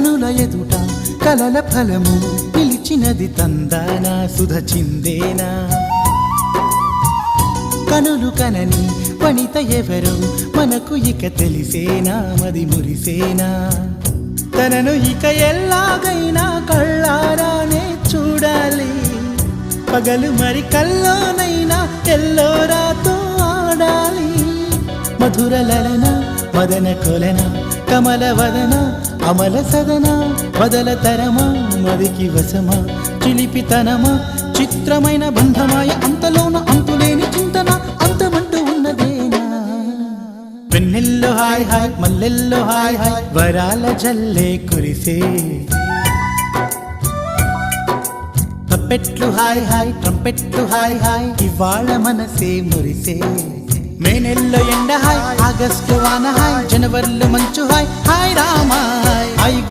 కనుల ఎదుట కలల ఫలము పిలిచినది తందానా సుధ చిందేనా కనులు కనని వనిత ఎవరు మనకు ఇక తెలిసేనా మది మురిసేనా తనను ఇక ఎల్లాగైనా కళ్ళారానే చూడాలి పగలు మరి కల్లోనైనా ఎల్లోరాతో ఆడాలి మధుర లలన మదన కొలన కమల వదన అమల సదన బదల తరమా మదికి వశమా చిలిపితనమా చిత్రమైన బంధమాయ అంతలోన అంతులేని చింతన అంతమంటూ ఉన్నదేనా వెన్నెల్లో హాయ్ హాయ్ మల్లెల్లో హాయ్ హాయ్ వరాల జల్లే కురిసే తప్పెట్లు హాయ్ హాయ్ ట్రంపెట్లు హాయ్ హాయ్ ఇవాళ మనసే మురిసే మే నెలలో ఎండ హాయ్ ఆగస్టు వాన హాయ్ జనవరిలో మంచు హాయ్ హాయ్ రామా హాయ్